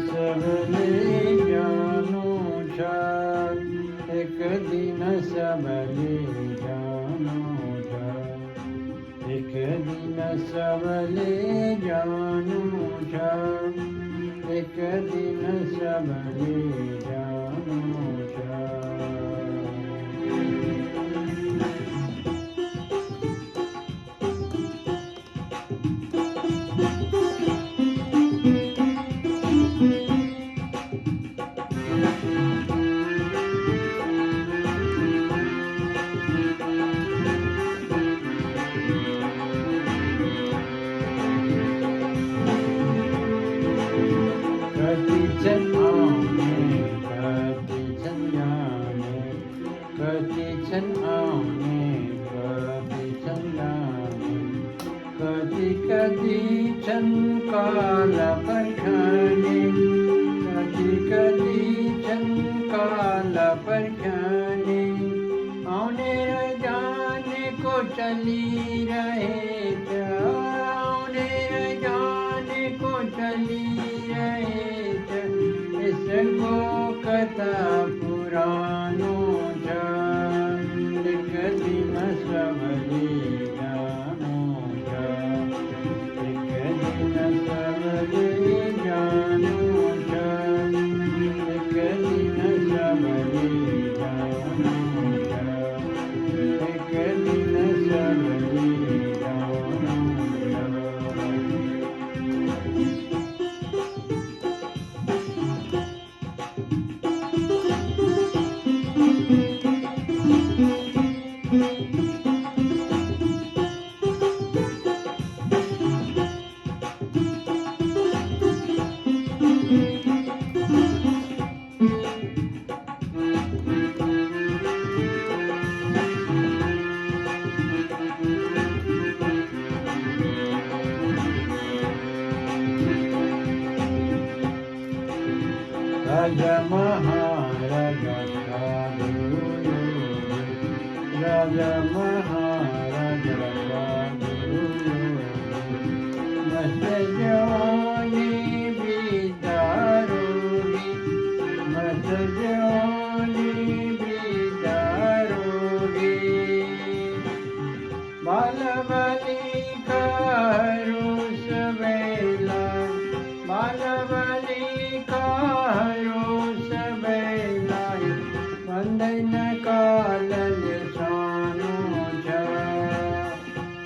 સવલે જાનું છા, એક દિન સવલે જાનું છા, એક દિન સવલે જાનું છા, એક દિન સવલે જાનું છા. Katichen aane, katichen yaane, katichen aane, katichen yaane, kati kati chankala parkhane, kati kati chankala parkhane, aune जाने को चली रहे आउने जाने को चली रहे इसको कथा पुरानो एक दिन सबले जानो एक दिन सबले जानो एक दिन सबले जानो एक दिन सबले जानो. Raja Maharaja Sadhu, Raja Maharaja Sadhu, Mast Jawani Bidarogi, Mast Jawani Bidarogi, Balavali Karus Vela, Balavali Karus Vela, Vandana Kalal Sano Ja,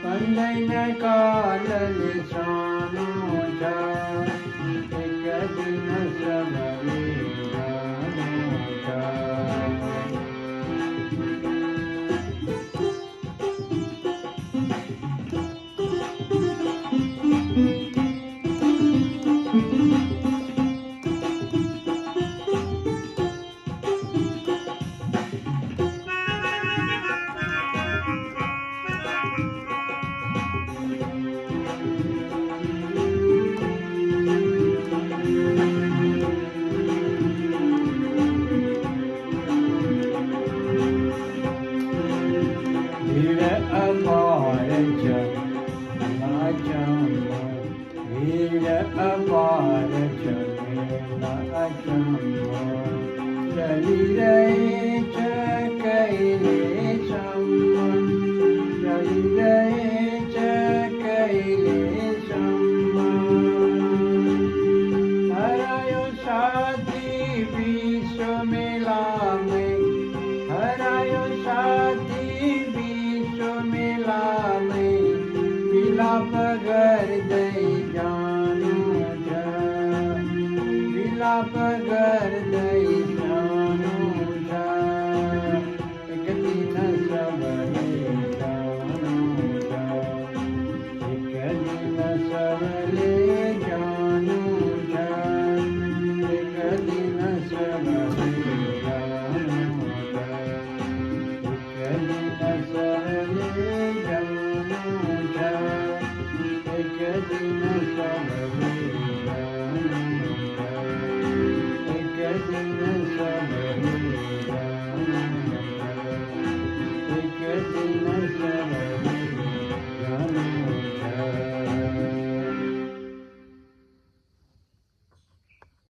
Vandana Kalal Sano Ja, Ek din sabale jano ja. Veer apar chalna chamba, veer apar chalna chamba, chali rahe chakaile chamba, chali rahe chakaile chamba. Harayo saathi vishwa mela mein, harayo saathi मिला में विलाप कर दे जानो जा, विलाप कर दे जानो जा, एक दिन सबले जानो जा, एक दिन सबले जानो जा, एक दिन सबले जानो जा, एक दिन सबले जानो जा, एक दिन सबले